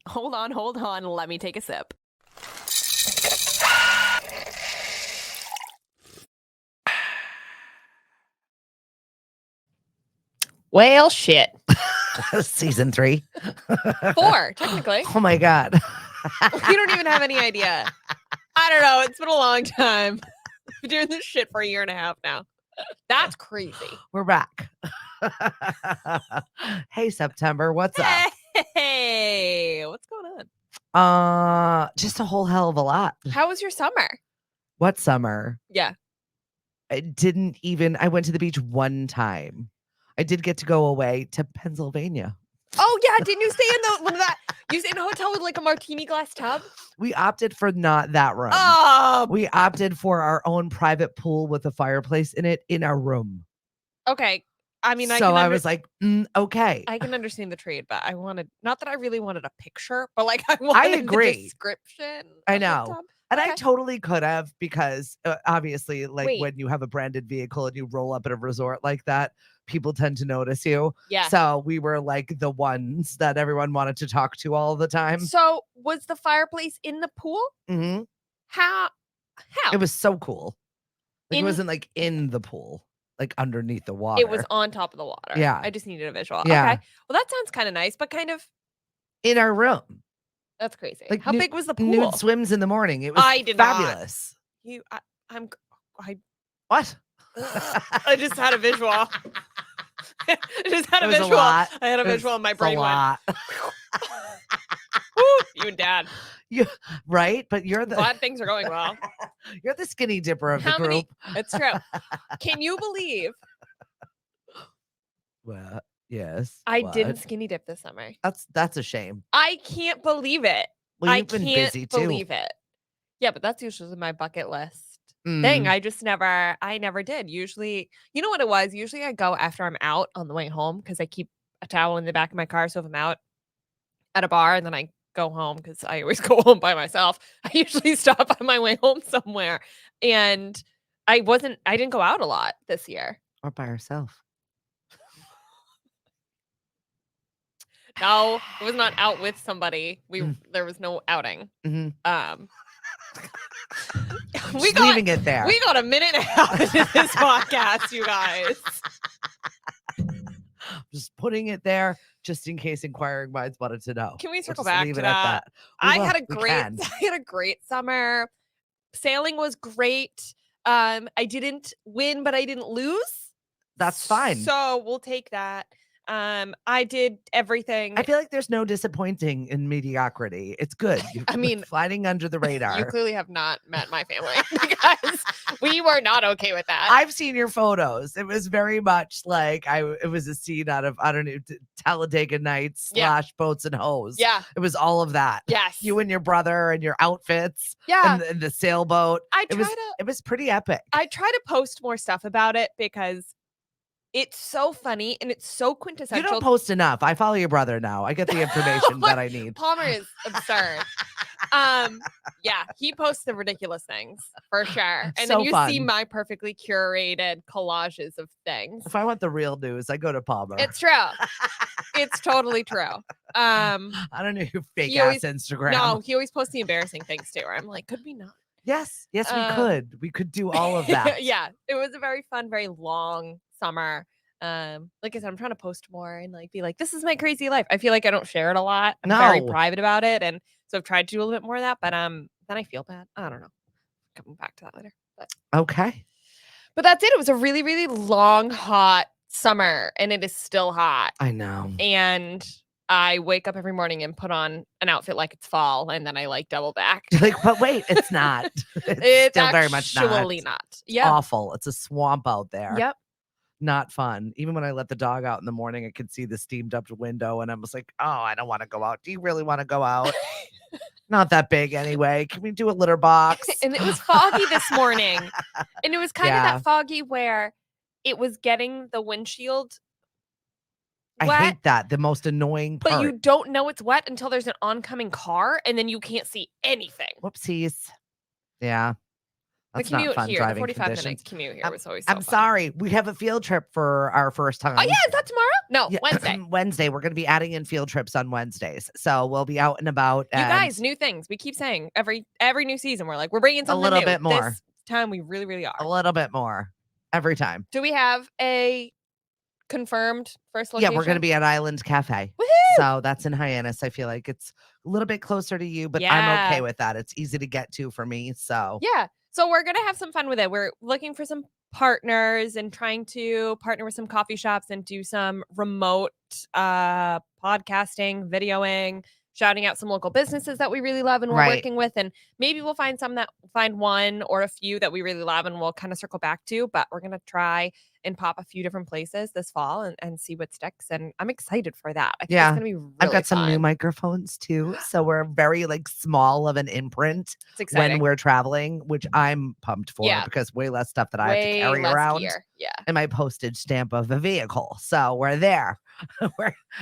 Hold on. Let me take a sip. Well, shit. Season 3. 4, technically. Oh my God. You don't even have any idea. I don't know. It's been a long time. I've been doing this shit for a year and a half now. That's crazy. We're back. Hey, September, what's up? Hey, what's going on? Just a whole hell of a lot. How was your summer? What summer? Yeah. I went to the beach one time. I did get to go away to Pennsylvania. Oh yeah, didn't you stay in you stayed in a hotel with like a martini glass tub? We opted for not that room. Oh, We opted for our own private pool with a fireplace in it in our room. okay. I mean, I was like, okay. I can understand the trade, but I wanted, not that I really wanted a picture, but like I wanted agree. the description. I know. Tub. And Okay. I totally could have, because obviously, like, Wait. when you have a branded vehicle and you roll up at a resort like that, people tend to notice you. Yeah. So we were like the ones that everyone wanted to talk to all the time. So was the fireplace in the pool? Mm-hmm. How? It was so cool. Like, it In- wasn't like in the pool, like underneath the water. It was on top of the water. Yeah. I just needed a visual. Yeah. Okay. Well, that sounds kind of nice, but kind of. In our room. That's crazy. Like, how big was the pool? Nude swims in the morning. It was I did not. fabulous. What? I just had a visual. I just had a It was a visual. lot. I had a visual and my brain a went. lot. Woo, you and Dad. Right? But you're the Glad things are going well. you're the skinny dipper of the How many- group. It's true. Can you believe Well, yes. I what? didn't skinny dip this summer? That's a shame. I can't believe it. Well, I you've been can't busy too. believe it. Yeah, but that's usually my bucket list Mm. thing. I never did. Usually, you know what it was? Usually I go after I'm out on the way home because I keep a towel in the back of my car. So if I'm out at a bar and then I go home, because I always go home by myself, I usually stop on my way home somewhere. And I didn't go out a lot this year. Or by herself. No, it was not out with somebody. There was no outing. Mm-hmm. Leaving it there. We got a minute and a half into this podcast, you guys. Just putting it there, just in case inquiring minds wanted to know. Can we circle We'll just back leave to it at that? We I will. had We can. a great summer. Sailing was great. I didn't win, but I didn't lose. That's fine. So we'll take that. I did everything. I feel like there's no disappointing in mediocrity. It's good. I mean, flying under the radar. You clearly have not met my family because we were not okay with that. I've seen your photos. It was very much like it was a scene out of, I don't know, Talladega Nights / Boats and Hoes. Yeah. It was all of that. Yes. You and your brother and your outfits. Yeah. And the sailboat. It was pretty epic. I try to post more stuff about it because it's so funny and it's so quintessential. You don't post enough. I follow your brother now. I get the information that I need. Palmer is absurd. Yeah, he posts the ridiculous things for sure. And then you see my perfectly curated collages of things. If I want the real news, I go to Palmer. It's true. It's totally true. I don't know your fake ass Instagram. No, he always posts the embarrassing things too. Where I'm like, could we not? Yes, we could. We could do all of that. Yeah, it was a very fun, very long summer. Like I said, I'm trying to post more and like be like, this is my crazy life. I feel like I don't share it a lot. I'm very private about it, and so I've tried to do a little bit more of that. But then I feel bad. I don't know. Coming back to that later. But. Okay. But that's it. It was a really, really long, hot summer, and it is still hot. I know. And I wake up every morning and put on an outfit like it's fall, and then I like double back. Like, but wait, it's not. It's still very much not. Actually not. Yeah. Awful. It's a swamp out there. Yep. Not fun. Even when I let the dog out in the morning, I could see the steamed up window, and I was like, oh, I don't want to go out. Do you really want to go out? Not that big anyway. Can we do a litter box? And it was foggy this morning. And it was kind of that foggy where it was getting the windshield wet. I hate that. The most annoying part. But you don't know it's wet until there's an oncoming car, and then you can't see anything. Whoopsies. Yeah. That's the not commute fun here, the driving 45-minute conditions. commute here I'm- was always so I'm fun. sorry. We have a field trip for our first time. Oh, yeah. Is that tomorrow? No, Yeah, Wednesday. Wednesday. We're going to be adding in field trips on Wednesdays. So we'll be out and about. You And guys, new things. We keep saying every new season, we're like, we're bringing something little new. bit more. This time we really, really a are. little bit more every time. Do we have a confirmed first location? Yeah, we're going to be at Island Cafe. Woohoo! So that's in Hyannis. I feel like it's a little bit closer to you, but I'm Yeah. okay with that. It's easy to get to for me. So Yeah. So we're going to have some fun with it. We're looking for some partners and trying to partner with some coffee shops and do some remote podcasting, videoing, shouting out some local businesses that we really love and we're Right. working with. And maybe we'll find one or a few that we really love and we'll kind of circle back to. But we're going to try and pop a few different places this fall and see what sticks. And I'm excited for that. I think Yeah. it's going to be really I've got some new fun. microphones too. So we're very like small of an imprint It's exciting. when we're traveling, which I'm pumped for Yeah. because way less stuff that I have to Way carry less around. gear. Yeah. And my postage stamp of a vehicle. So we're there.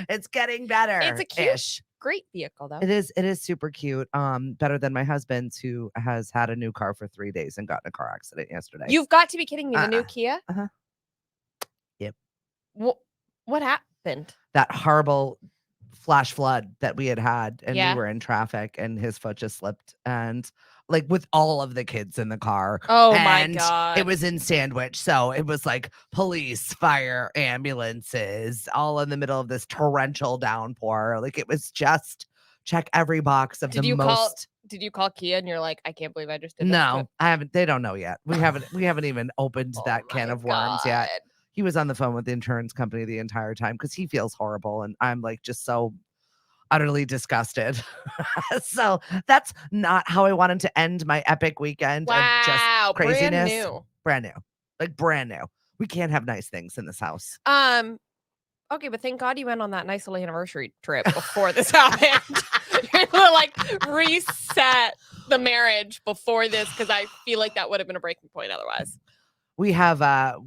It's getting better. It's a cute, great vehicle though. It is super cute. Better than my husband's, who has had a new car for 3 days and got in a car accident yesterday. You've got to be kidding me. The new Kia? Uh-huh. Yep. What happened? That horrible flash flood that we had and Yeah. we were in traffic and his foot just slipped and like with all of the kids in the car. Oh my and God. It was in Sandwich. So it was like police, fire, ambulances, all in the middle of this torrential downpour. Like it was just check every box of Did the you most. Did you call Kia and you're like, I can't believe I just did this? No, I haven't. They don't know yet. We haven't even opened Oh that can my of worms yet. God. He was on the phone with the insurance company the entire time because he feels horrible. And I'm like just so utterly disgusted. So that's not how I wanted to end my epic weekend of just craziness. Brand new. Like brand new. We can't have nice things in this house. Okay, but thank God you went on that nice little anniversary trip before this happened. You're able to like reset the marriage before this because I feel like that would have been a breaking point otherwise. We have a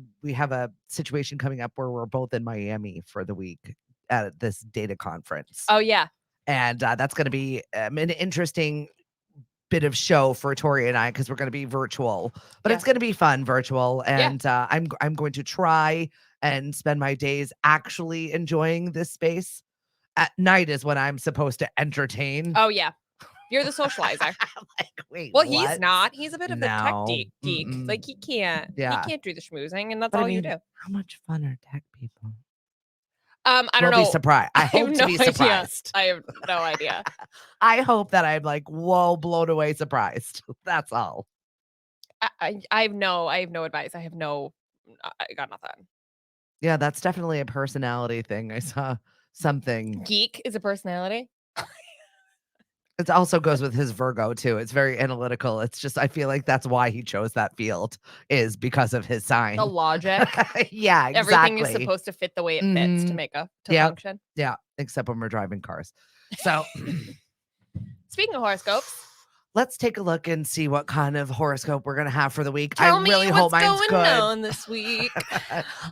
situation coming up where we're both in Miami for the week at this data conference. Oh yeah. And that's going to be an interesting bit of show for Tori and I because we're going to be virtual, but it's going to be fun virtual. And I'm going to try and spend my days actually enjoying this space. At night is when I'm supposed to entertain. Oh yeah. You're the socializer. Like, wait, well, what? He's not. He's a bit of a tech geek. Mm-mm. Like he can't do the schmoozing, and that's But all I mean, you do. how much fun are tech people? I don't We'll know. be surprised. I hope to be surprised. I have no idea. I hope that I'm like, whoa, blown away surprised. That's all. I have no advice. I got nothing. Yeah, that's definitely a personality thing. I saw something. Geek is a personality. It also goes with his Virgo too. It's very analytical. It's just I feel like that's why he chose that field is because of his sign. The logic. Yeah, exactly. Everything is supposed to fit the way it fits to function. Yeah, except when we're driving cars. So speaking of horoscopes, let's take a look and see what kind of horoscope we're gonna have for the week. Tell I really hope mine's what's good. going on this week.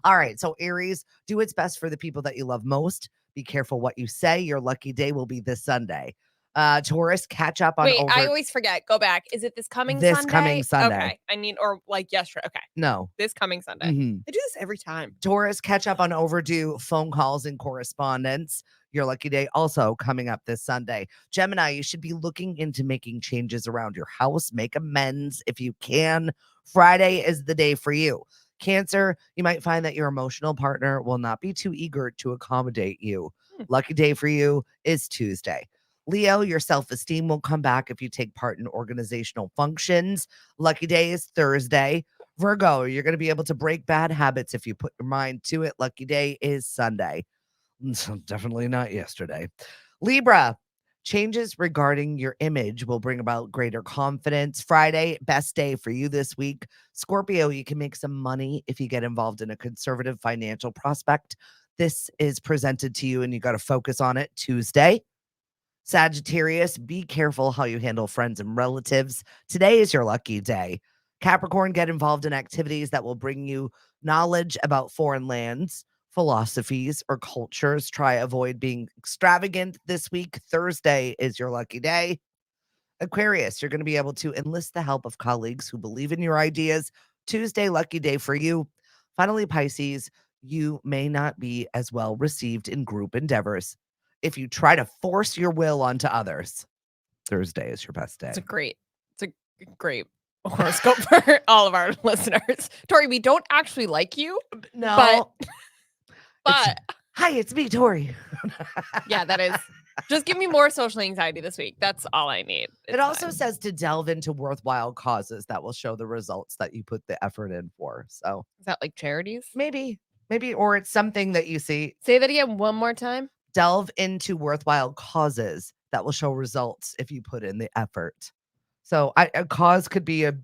All right, so Aries, do what's best for the people that you love most. Be careful what you say. Your lucky day will be this Sunday. Taurus, catch up on. Wait, I always forget. Go back. Is it this coming Sunday? Okay. I mean, or like yesterday. Okay. No. This coming Sunday. Mhm. I do this every time. Taurus, catch up on overdue phone calls and correspondence. Your lucky day also coming up this Sunday. Gemini, you should be looking into making changes around your house. Make amends if you can. Friday is the day for you. Cancer, you might find that your emotional partner will not be too eager to accommodate you. Lucky day for you is Tuesday. Leo, your self-esteem will come back if you take part in organizational functions. Lucky day is Thursday. Virgo, you're going to be able to break bad habits if you put your mind to it. Lucky day is Sunday. So definitely not yesterday. Libra, changes regarding your image will bring about greater confidence. Friday, best day for you this week. Scorpio, you can make some money if you get involved in a conservative financial prospect. This is presented to you and you got to focus on it. Tuesday. Sagittarius, be careful how you handle friends and relatives. Today is your lucky day. Capricorn, get involved in activities that will bring you knowledge about foreign lands, philosophies, or cultures. Try avoid being extravagant this week. Thursday is your lucky day. Aquarius, you're going to be able to enlist the help of colleagues who believe in your ideas. Tuesday, lucky day for you. Finally, Pisces, you may not be as well received in group endeavors if you try to force your will onto others. Thursday is your best day. It's a great horoscope for all of our listeners. Tori, we don't actually like you, No. but Hi, it's me, Tori. yeah, that is. Just give me more social anxiety this week. That's all I need. It also says to delve into worthwhile causes that will show the results that you put the effort in for. So is that like charities? maybe, or it's something that you see. Say that again one more time. Delve into worthwhile causes that will show results if you put in the effort. So a cause could be a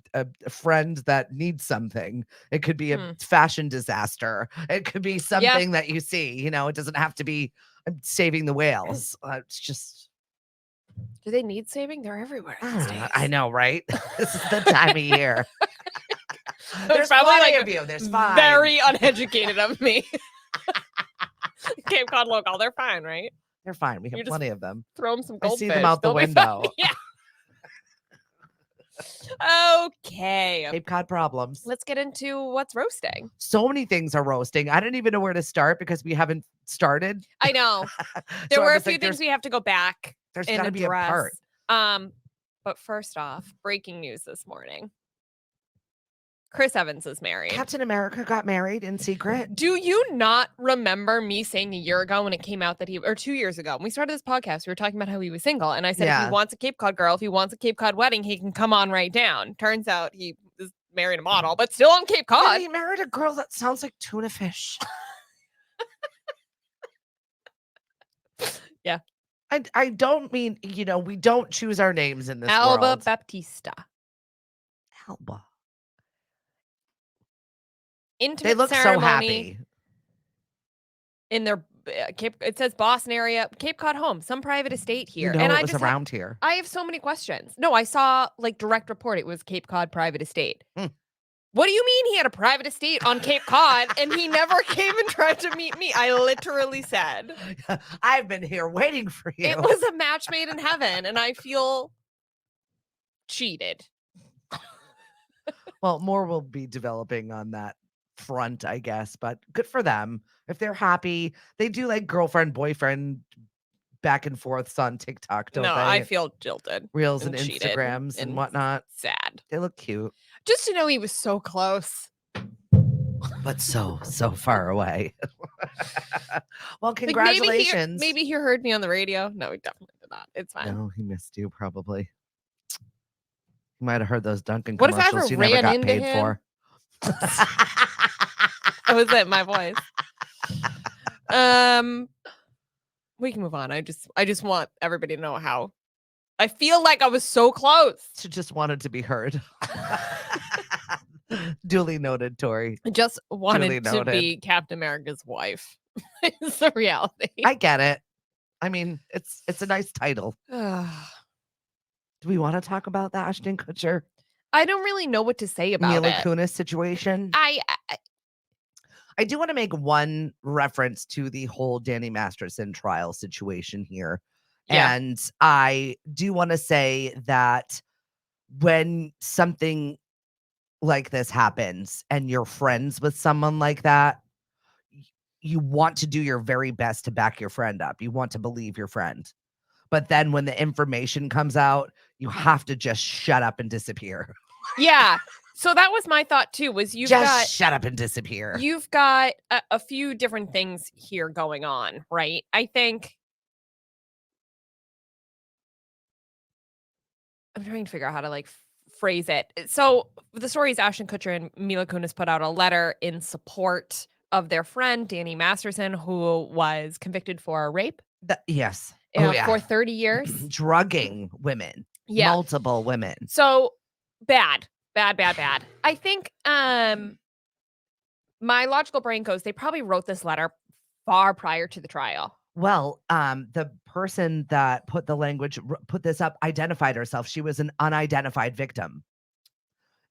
friend that needs something. It could be a fashion disaster. It could be something that you see. It doesn't have to be saving the whales. It's just. Do they need saving? They're everywhere. I know, right? This is the time of year. There's probably plenty like of you. There's fine. Very uneducated of me. Cape Cod local, they're fine, right? They're fine. We have plenty of them. Throw them some I goldfish. see them out the window. Yeah. Okay. Cape Cod problems. Let's get into what's roasting. So many things are roasting. I didn't even know where to start because we haven't started. I know. There were a few things we have to go back There's and got to be a part. But first off, breaking news this morning. Chris Evans is married. Captain America got married in secret. Do you not remember me saying a year ago when it came out that or 2 years ago, when we started this podcast, we were talking about how he was single. And I said, if he wants a Cape Cod girl, if he wants a Cape Cod wedding, he can come on right down. Turns out he is married a model, but still on Cape Cod. He married a girl that sounds like tuna fish. Yeah. I don't mean, we don't choose our names in this Alba world. Baptista. Alba. Intimate they look so happy in their it says Boston area, Cape Cod home, some private estate here. And it was around here. I have so many questions. No, I saw like direct report. It was Cape Cod private estate. What do you mean he had a private estate on Cape Cod and he never came and tried to meet me? I literally said, I've been here waiting for you. It was a match made in heaven and I feel cheated. Well, more will be developing on that front, I guess, but good for them. If they're happy, they do like girlfriend, boyfriend back and forths on TikTok, don't they? I feel jilted. Reels and Instagrams and whatnot. Sad. They look cute. Just to know he was so close. But so far away. Well, congratulations. Like maybe he heard me on the radio. No, he definitely did not. It's fine. No, he missed you probably. He might have heard those Dunkin' What if I commercials ever you never ran got into paid him? for. That was it, my voice. We can move on. I just want everybody to know how I feel like I was so close. She just wanted to be heard. Duly noted, Tori. I just wanted to be Captain America's wife. It's the reality. I get it. I mean, it's a nice title. Do we want to talk about the Ashton Kutcher? I don't really know what to say about Mila it. Kunis situation. I do want to make one reference to the whole Danny Masterson trial situation here. Yeah. And I do want to say that when something like this happens and you're friends with someone like that, you want to do your very best to back your friend up. You want to believe your friend. But then when the information comes out, you have to just shut up and disappear. Yeah. So that was my thought too, was shut up and disappear. You've got a few different things here going on, right? I think I'm trying to figure out how to phrase it. So the story is Ashton Kutcher and Mila Kunis put out a letter in support of their friend, Danny Masterson, who was convicted for rape. Yes. For 30 years. Drugging women. Yeah. Multiple women. So bad. I think my logical brain goes, they probably wrote this letter far prior to the trial. Well, the person that put this up identified herself. She was an unidentified victim.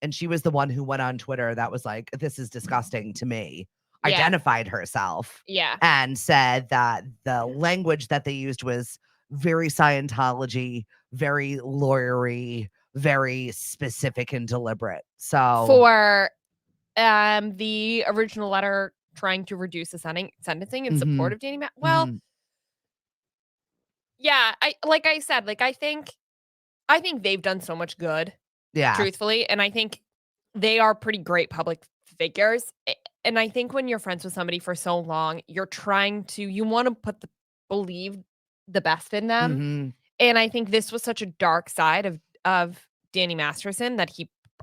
And she was the one who went on Twitter that was like, this is disgusting to me. Yeah. Identified herself. Yeah. And said that the language that they used was very Scientology, very lawyery, very specific and deliberate. So For the original letter trying to reduce the sentencing in support Mhm. of well, Mhm. yeah, I said, like, I think they've done so much good, Yeah. truthfully, and I think they are pretty great public figures. And I think when you're friends with somebody for so long, you want to believe the best in them. Mhm. And I think this was such a dark side of Danny Masterson that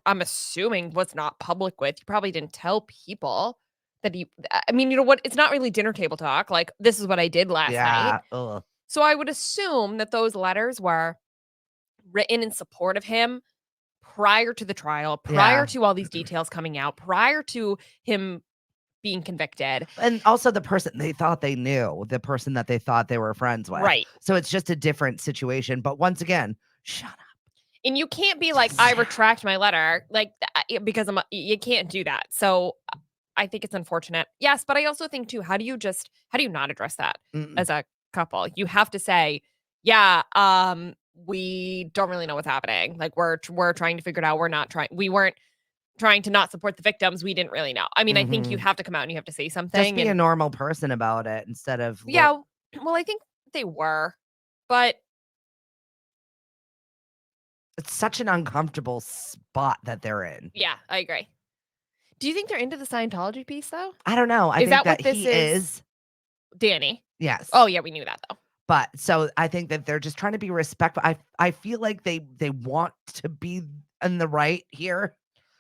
I'm assuming, was not public with. He probably didn't tell people that I mean, you know what? It's not really dinner table talk. Like, this is what I did last night. Yeah. Ugh. So I would assume that those letters were written in support of him prior to the trial, prior Yeah. to all these details coming out, prior to him being convicted. And also the person they thought they knew, the person that they thought they were friends with. Right. So it's just a different situation. But once again, shut up. And you can't be like, I retract my letter, like, because you can't do that. So I think it's unfortunate. Yes, but I also think too, how do you not address that Mm-mm. as a couple? You have to say, yeah, we don't really know what's happening. Like, we're trying to figure it out. We weren't trying to not support the victims. We didn't really know. I mean, I think you Mhm. have to come out and you have to say something. Just be a normal person about it instead of Yeah, well, I think they were, but it's such an uncomfortable spot that they're in. yeah, I agree. Do you think they're into the Scientology piece though? I don't know. I Is think that what that this he is? is. Danny. Yes. Oh yeah, we knew that though. But so I think that they're just trying to be respectful. I feel like they want to be in the right here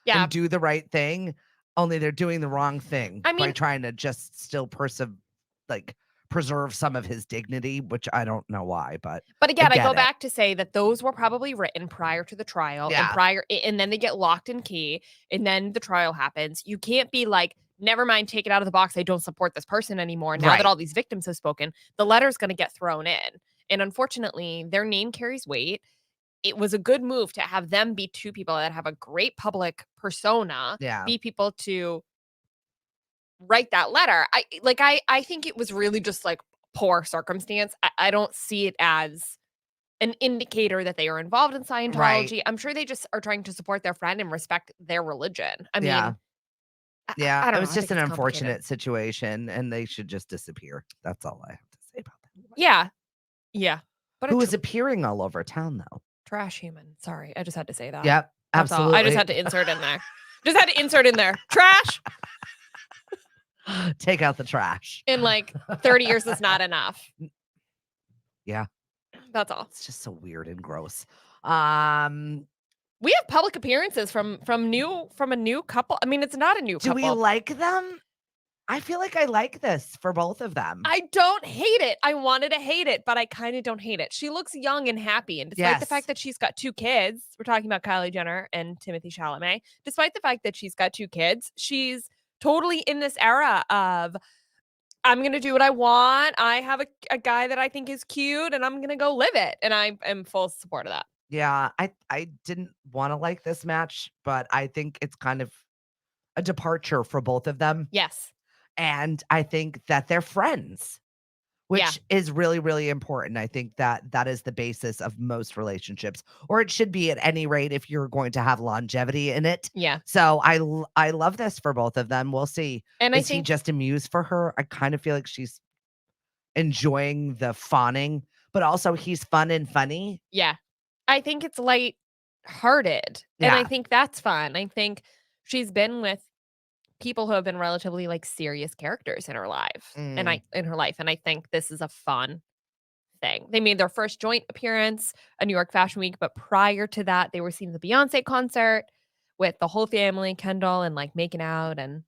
Yeah. and do the right thing, only they're doing the wrong thing I by mean- trying to just still preserve some of his dignity, which I don't know why, but again, I get go it. back to say that those were probably written prior to the trial Yeah. and then they get locked in key and then the trial happens. You can't be like, never mind, take it out of the box. I don't support this person anymore. Now Right. that all these victims have spoken, the letter's going to get thrown in. And unfortunately, their name carries weight. It was a good move to have them be two people that have a great public persona, Yeah. be people to write that letter. I think it was really just like poor circumstance. I don't see it as an indicator that they are involved in Scientology. Right. I'm sure they just are trying to support their friend and respect their religion. I mean, Yeah. Yeah. I don't It know. was I just think an it's complicated. unfortunate situation and they should just disappear. That's all I have to say about that. Yeah. Yeah. But Who is appearing all over town though? trash human. Sorry. I just had to say that. Yep. That's all. Absolutely. I just had to insert in there. Just had to insert in there. Trash Take out the trash. in like 30 years is not enough. Yeah. That's all. It's just so weird and gross. We have public appearances from a new couple. I mean, it's not a new Do couple. we like them? I feel like I like this for both of them. I don't hate it. I wanted to hate it, but I kind of don't hate it. She looks young and happy. And despite the Yes. fact that she's got 2 kids, we're talking about Kylie Jenner and Timothée Chalamet. Despite the fact that she's got 2 kids, she's totally in this era of, I'm going to do what I want. I have a guy that I think is cute and I'm going to go live it. And I am full support of that. Yeah, I didn't want to like this match, but I think it's kind of a departure for both of them. Yes. And I think that they're friends, which Yeah. is really, really important. I think that that is the basis of most relationships, or it should be at any rate if you're going to have longevity in it. Yeah. So I love this for both of them. We'll see. And I Is he think just amused for her? I kind of feel like she's enjoying the fawning, but also he's fun and funny. Yeah. I think it's light-hearted. And I Yeah. think that's fun. I think she's been with people who have been relatively like serious characters in her life. And I think this is a fun thing. They made their first joint appearance at New York Fashion Week, but prior to that, they were seen at the Beyonce concert with the whole family, Kendall, and like making out and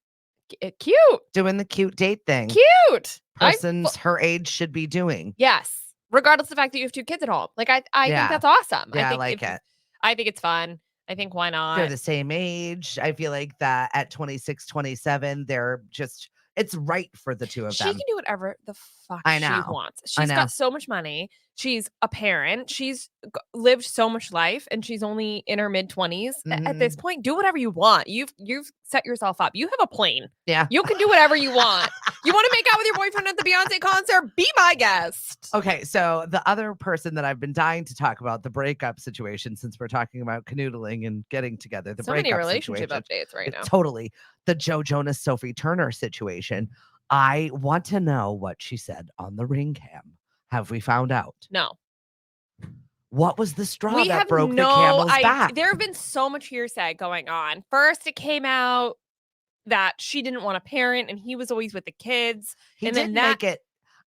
cute. Doing the cute date thing. Cute. Persons her age should be doing. Yes. Regardless of the fact that you have 2 kids at home. Like I Yeah. think that's awesome. Yeah, I think like it. I think it's fun. I think why not? They're the same age. I feel like that at 26, 27, they're just, it's right for the two of She them. can do whatever the fuck I know. she wants. I She's know. got so much money. she's a parent. She's lived so much life, and she's only in her mid-20s. At this point, do whatever you want. You've set yourself up. You have a plane. Yeah. You can do whatever you want. You want to make out with your boyfriend at the Beyonce concert? Be my guest. Okay, so the other person that I've been dying to talk about, the breakup situation, since we're talking about canoodling and getting together, the So many breakup relationship situation. updates right now. Totally. The Joe Jonas, Sophie Turner situation. I want to know what she said on the ring cam. Have we found out? No. What was the straw We that have broke the no camel's idea. back? There have been so much hearsay going on. First, it came out that she didn't want a parent, and he was always with the kids. He and didn't then make it.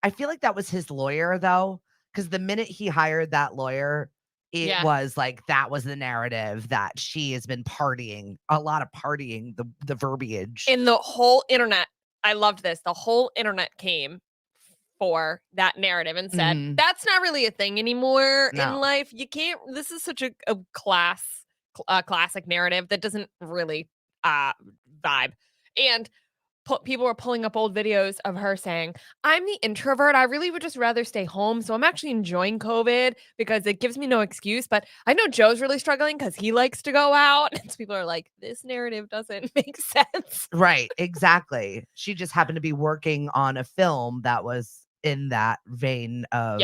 I feel like that was his lawyer, though, because the minute he hired that lawyer, it was like that was the narrative that she has been partying, a lot of partying, the verbiage. In the whole internet, I loved this. The whole internet came for that narrative and said, that's not really a thing anymore in life. You can't, this is such a classic narrative that doesn't really vibe. And people were pulling up old videos of her saying, I'm the introvert. I really would just rather stay home. So I'm actually enjoying COVID because it gives me no excuse. But I know Joe's really struggling because he likes to go out. And so people are like, this narrative doesn't make sense. Right. Exactly. She just happened to be working on a film that was in that vein of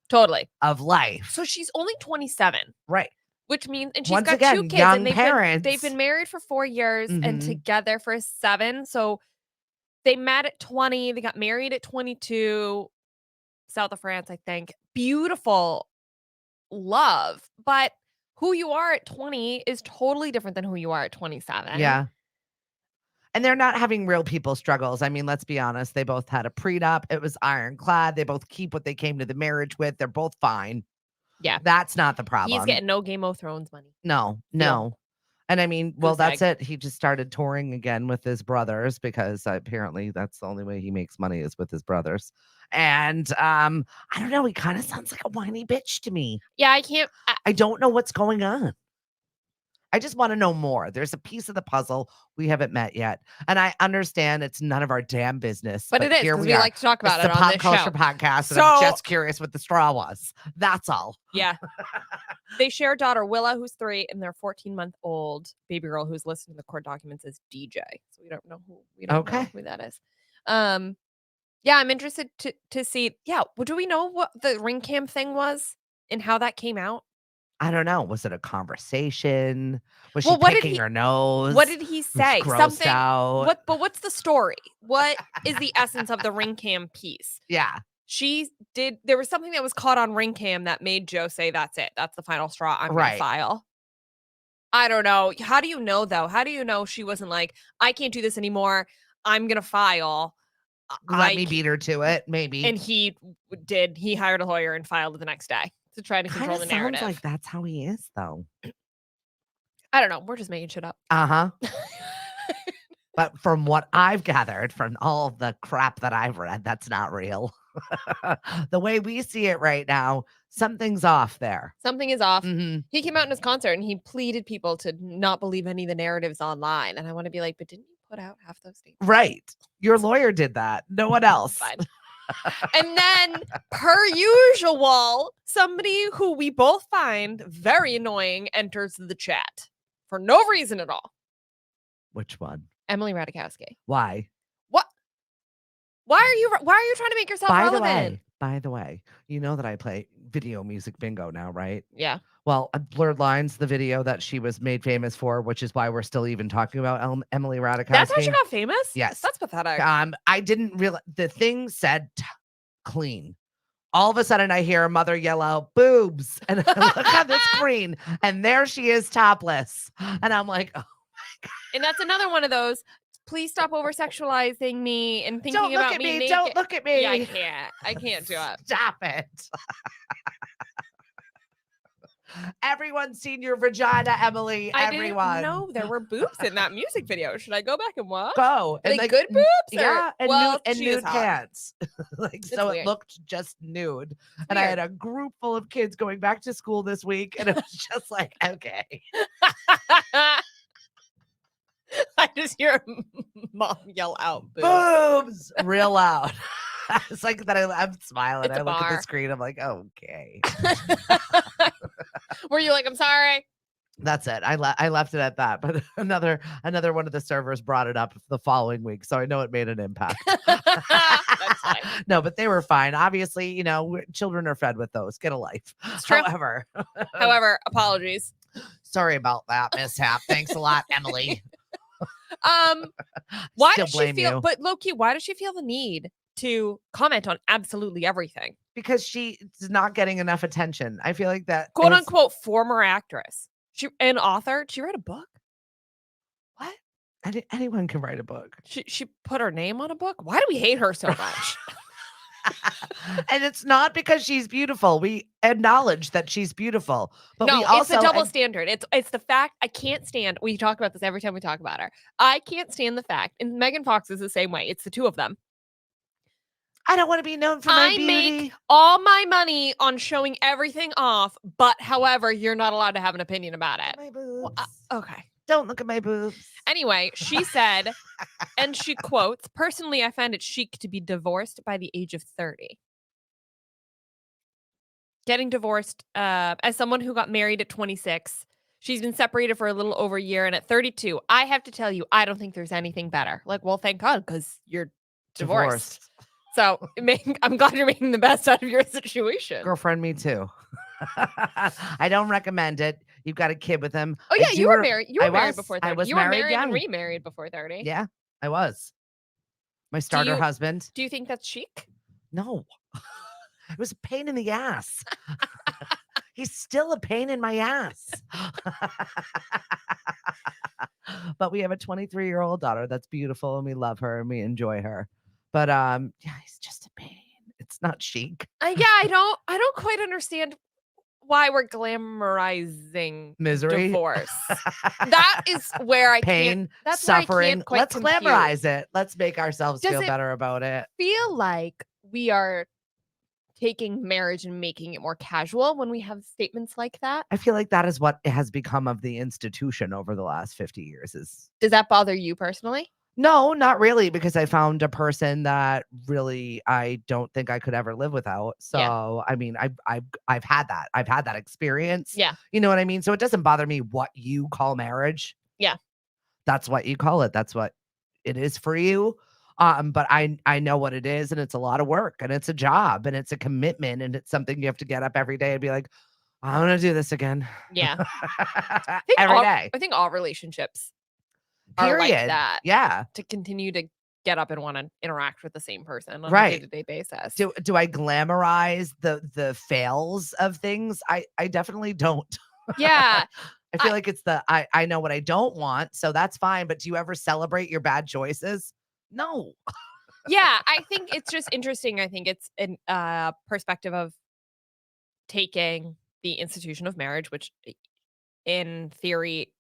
totally of life. So she's only 27. Right. Which means, and she's Once got again, 2 kids, young and parents. they've been married for 4 years and together for 7. So they met at 20. They got married at 22, south of France, I think. Beautiful love. But who you are at 20 is totally different than who you are at 27. Yeah. And they're not having real people struggles. I mean, let's be honest. They both had a prenup. It was ironclad. They both keep what they came to the marriage with. They're both fine. Yeah. That's not the problem. He's getting no Game of Thrones money. No. And I mean, well, that's egg. it. He just started touring again with his brothers because apparently that's the only way he makes money is with his brothers. And I don't know. He kind of sounds like a whiny bitch to me. Yeah, I can't. I don't know what's going on. I just want to know more. There's a piece of the puzzle we haven't met yet. And I understand it's none of our damn business. But it is, here because we we are. like to talk about It's it the on Pop this Culture show. Podcast, and I'm just curious what the straw was. That's all. Yeah. They share a daughter, Willa, who's 3, and their 14-month-old baby girl who's listed in the court documents as DJ. So we don't know who that is. Yeah, I'm interested to see. Yeah, well, do we know what the ring cam thing was and how that came out? I don't know. Was it a conversation? Was she picking her nose? What did he say? Something out. But what's the story? What is the essence of the ring cam piece? Yeah. There was something that was caught on ring cam that made Joe say, that's it. That's the final straw. I'm going to file. I don't know. How do you know, though? How do you know she wasn't like, I can't do this anymore. I'm going to file. Let me beat her to it, maybe. And he did. He hired a lawyer and filed it the next day to try to control the narrative. Sounds like that's how he is, though. I don't know. We're just making shit up. Uh-huh. But from what I've gathered from all of the crap that I've read, that's not real. The way we see it right now, something's off there. Something is off. Mm-hmm. He came out in his concert and he pleaded people to not believe any of the narratives online. And I want to be like, but didn't you put out half those statements? Right. Your lawyer did that. No one else. Fine. And then, per usual, somebody who we both find very annoying enters the chat for no reason at all. Which one? Emily Ratajkowski. Why? What? Why are you trying to make yourself relevant? By the way, you know that I play video music bingo now, right? Yeah. Well, Blurred Lines, the video that she was made famous for, which is why we're still even talking about Emily Ratajkowski. That's how she got famous? Yes. That's pathetic. I didn't realize the thing said clean. All of a sudden I hear a mother yell out boobs and I look at the screen and there she is topless. And I'm like, oh my God. And that's another one of those, please stop over sexualizing me and thinking about me naked. Don't look at me. Yeah, I can't do it. Stop it. Everyone's seen your vagina, Emily. Everyone. I didn't know there were boobs in that music video. Should I go back and watch? Go. Are they good boobs? Yeah, and nude hot. pants. So weird. it looked just nude. And I had a group full of kids going back to school this week, and it was just like, okay. I just hear mom yell out boobs real loud. It's like that. I'm smiling. It's a I look at bar. the screen. I'm like, okay. Were you like, I'm sorry? That's it. I left it at that. But another one of the servers brought it up the following week, so I know it made an impact. That's fine. No, but they were fine. Obviously, children are fed with those. Get a life. It's true. However, apologies. Sorry about that mishap. Thanks a lot, Emily. Why Still does she blame feel? you. But low-key, why does she feel the need to comment on absolutely everything? Because she's not getting enough attention. I feel like that Quote unquote former actress. She an author. She wrote a book. What? Anyone can write a book. She put her name on a book. Why do we hate her so much? And it's not because she's beautiful. We acknowledge that she's beautiful, but no, we also it's the double standard. It's the fact I can't stand. We talk about this every time we talk about her. I can't stand the fact, and Megan Fox is the same way. It's the two of them. I don't want to be known for my beauty. Make all my money on showing everything off, but however, you're not allowed to have an opinion about it. My boobs. Well, okay. Don't look at my boobs. Anyway, she said, and she quotes, "Personally, I find it chic to be divorced by the age of 30. Getting divorced as someone who got married at 26. She's been separated for a little over a year. And at 32, I have to tell you, I don't think there's anything better. Like, well, thank God, because you're divorced. So I'm glad you're making the best out of your situation. Girlfriend, me too. I don't recommend it. You've got a kid with him. Oh, yeah, you were married. You were married before 30. I was you were married married young. and remarried before 30. Yeah, I was. My starter husband. Do you think that's chic? No. It was a pain in the ass. He's still a pain in my ass. But we have a 23-year-old daughter that's beautiful and we love her and we enjoy her. But yeah, he's just a pain. It's not chic. Yeah, I don't quite understand why we're glamorizing misery, divorce. That is where I pain, can't. That's suffering. Where I can't Let's glamorize it. Let's make ourselves feel better about it. Feel like we are taking marriage and making it more casual when we have statements like that. I feel like that is what has become of the institution over the last 50 years. Does that bother you personally? No, not really, because I found a person that really I don't think I could ever live without. So, yeah. I mean, I've had that. I've had that experience. Yeah. You know what I mean? So it doesn't bother me what you call marriage. Yeah. That's what you call it. That's what it is for you. But I know what it is, and it's a lot of work, and it's a job, and it's a commitment, and it's something you have to get up every day and be like, I'm gonna do this again. Yeah. Every day. I think all relationships Period. are like that. Yeah. To continue to get up and want to interact with the same person on right. a day-to-day basis. Do I glamorize the fails of things? I definitely don't. Yeah. I feel like it's I know what I don't want, so that's fine. But do you ever celebrate your bad choices? No. Yeah, I think it's just interesting. I think it's a perspective of taking the institution of marriage, which in theory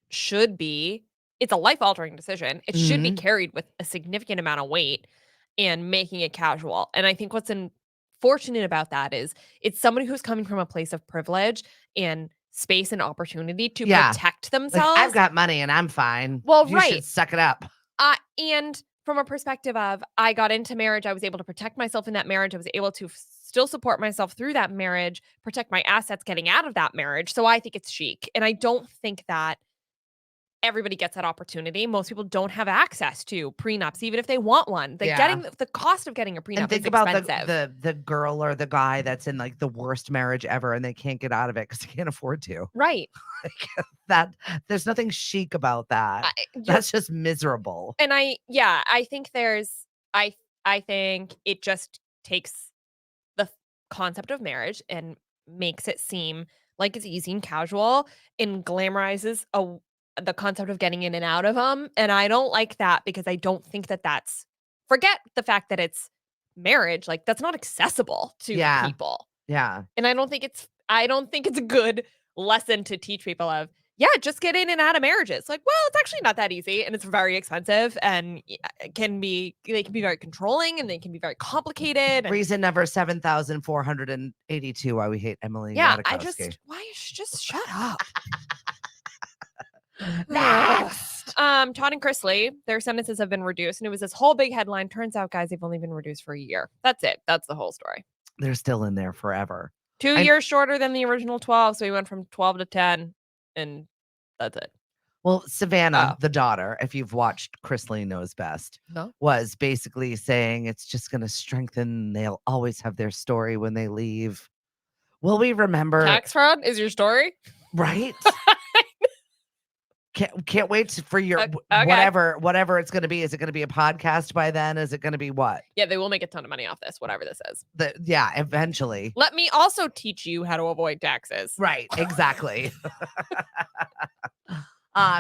should be, it's a life-altering decision. It should be carried with a significant amount of weight and making it casual. And I think what's unfortunate about that is it's somebody who's coming from a place of privilege and space and opportunity to protect themselves. Like, I've got money and I'm fine. Well, you should suck it up. And from a perspective of, I got into marriage, I was able to protect myself in that marriage. I was able to still support myself through that marriage, protect my assets getting out of that marriage. So I think it's chic. And I don't think that everybody gets that opportunity. Most people don't have access to prenups, even if they want one. Getting the cost of getting a prenup and think is about expensive. the girl or the guy that's in like the worst marriage ever and they can't get out of it because they can't afford to. Right. That there's nothing chic about that. That's just miserable. And I think I think it just takes the concept of marriage and makes it seem like it's easy and casual and glamorizes the concept of getting in and out of them. And I don't like that because I don't think that's, forget the fact that it's marriage. Like, that's not accessible to people. Yeah. And I don't think it's a good lesson to teach people of, just get in and out of marriages. Like, well, it's actually not that easy and it's very expensive and they can be very controlling and they can be very complicated. Reason number 7,482 why we hate Emily. Yeah, Ratajkowski. just shut up. Next. Todd and Chrisley, their sentences have been reduced, and it was this whole big headline. Turns out, guys, they've only been reduced for a year. That's it. That's the whole story. They're still in there forever. 2 years shorter than the original 12, so we went from 12 to 10, and that's it. Well, Savannah, the daughter, if you've watched Chrisley Knows Best, was basically saying it's just going to strengthen. They'll always have their story when they leave. Will we remember? Tax fraud is your story? Right? Can't wait for your whatever it's going to be. Is it going to be a podcast by then? Is it going to be what? Yeah, they will make a ton of money off this, whatever this is. Eventually. Let me also teach you how to avoid taxes. Right, exactly.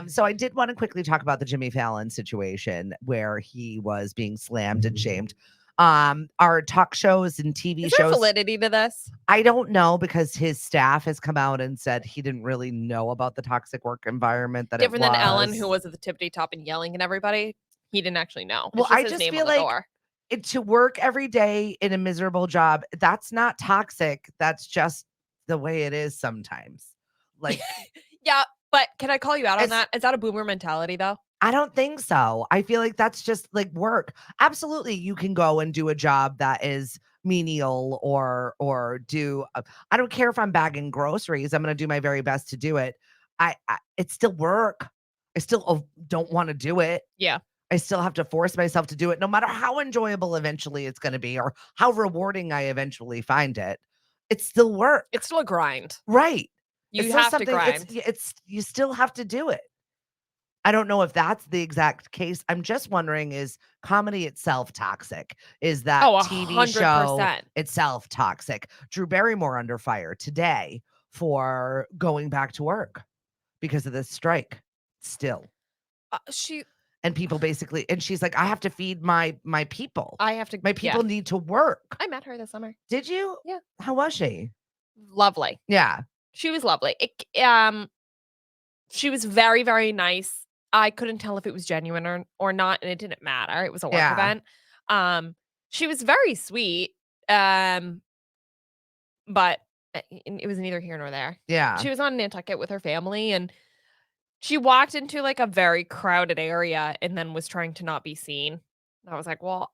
So I did want to quickly talk about the Jimmy Fallon situation where he was being slammed and shamed. Our talk shows and TV Is there shows. validity to this? I don't know, because his staff has come out and said he didn't really know about the toxic work environment that Different it was. than Ellen, who was at the tippity top and yelling at everybody. He didn't actually know. Well, I just feel like to work every day in a miserable job, that's not toxic. That's just the way it is sometimes. Like, yeah, but can I call you out on that? Is that a boomer mentality though? I don't think so. I feel like that's just like work. Absolutely, you can go and do a job that is menial or do. I don't care if I'm bagging groceries. I'm going to do my very best to do it. It's still work. I still don't want to do it. Yeah. I still have to force myself to do it, no matter how enjoyable eventually it's going to be or how rewarding I eventually find it. It's still work. It's still a grind. Right. You have to grind. You still have to do it. I don't know if that's the exact case. I'm just wondering, is comedy itself toxic? Is that TV show itself toxic? Drew Barrymore under fire today for going back to work because of this strike still. And people basically, and she's like, I have to feed my people. My people need to work. I met her this summer. Did you? Yeah. How was she? Lovely. Yeah. She was lovely. She was very, very nice. I couldn't tell if it was genuine or not, and it didn't matter. It was a work event. She was very sweet, but it was neither here nor there. Yeah. She was on Nantucket with her family, and she walked into like a very crowded area and then was trying to not be seen. I was like, well,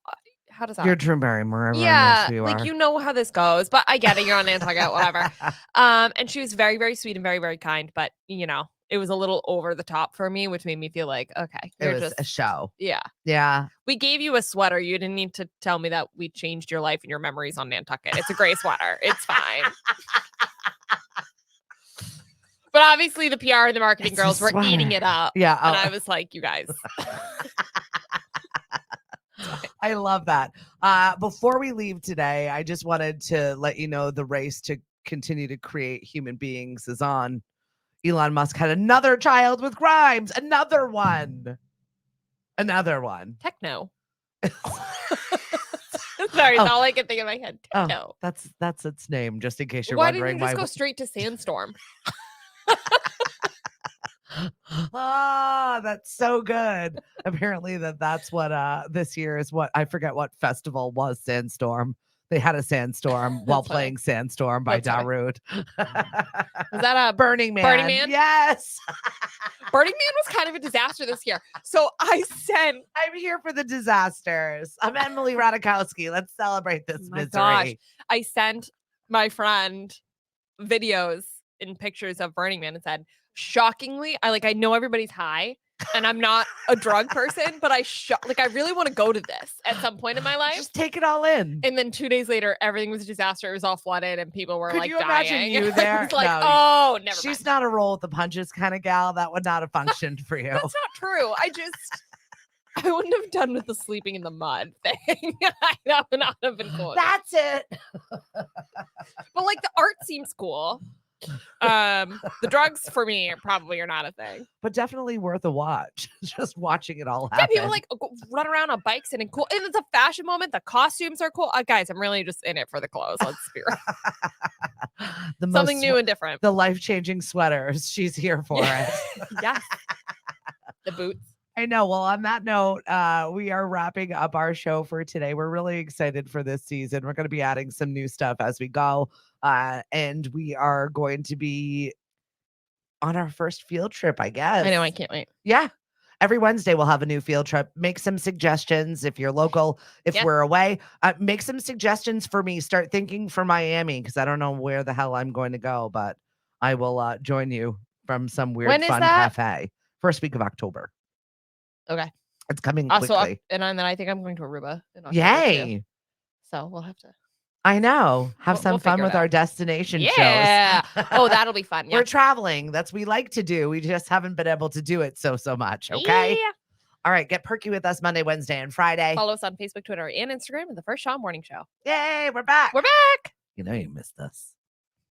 how does that? You're Drew Barrymore. Yeah, like you know how this goes, but I get it. You're on Nantucket, whatever. And she was very, very sweet and very, very kind, but it was a little over the top for me, which made me feel like, okay, it was a show. Yeah. Yeah. We gave you a sweater. You didn't need to tell me that we changed your life and your memories on Nantucket. It's a gray sweater. It's fine. But obviously the PR and the marketing girls were eating it up. Yeah. And I was like, you guys. I love that. Before we leave today, I just wanted to let you know the race to continue to create human beings is on. Elon Musk had another child with Grimes. Another one. Techno. Sorry, it's all I can think in my head. Techno. That's its name, just in case you're why wondering. Why didn't you just go straight to Sandstorm? That's so good. Apparently that's what this year is. What I forget what festival was. Sandstorm. They had a sandstorm while playing Sandstorm by Darude. Was that a Burning Man? Burning Man? Yes. Burning Man was kind of a disaster this year. So I'm here for the disasters. I'm Emily Ratajkowski. Let's celebrate this misery. Gosh. I sent my friend videos and pictures of Burning Man and said, shockingly, I know everybody's high. And I'm not a drug person, but I really want to go to this at some point in my life. Just take it all in. And then 2 days later, everything was a disaster. It was all flooded, and people were Could like you dying. imagine you there? It's like, oh, never. She's not a roll with the punches kind of gal. That would not have functioned for you. That's not true. I wouldn't have done with the sleeping in the mud thing. That would not have been cool. That's it. But the art seems cool. The drugs for me probably are not a thing, but definitely worth a watch. Just watching it all happen. Yeah, people run around on bikes and cool, and it's a fashion moment. The costumes are cool. Guys, I'm really just in it for the clothes. Let's be real. Something new and different. The life-changing sweaters. She's here for it. Yes. The boots. I know. Well, on that note, we are wrapping up our show for today. We're really excited for this season. We're going to be adding some new stuff as we go. And we are going to be on our first field trip, I guess. I know. I can't wait. Yeah. Every Wednesday, we'll have a new field trip. Make some suggestions if you're local, if Yeah. we're away. Make some suggestions for me. Start thinking for Miami because I don't know where the hell I'm going to go, but I will join you from some weird When is fun that? cafe. First week of October. Okay. It's coming Also, quickly. and then I think I'm going to Aruba in October too. Yay. So we'll have to. I know. Have We'll some fun figure it with our out. destination Yeah. shows. Oh, that'll be fun. Yeah. We're traveling. That's what we like to do. We just haven't been able to do it so much. Okay. Yeah. All right. Get perky with us Monday, Wednesday, and Friday. Follow us on Facebook, Twitter, and Instagram at The First Shot Morning Show. Yay. We're back. We're back. You know you missed us.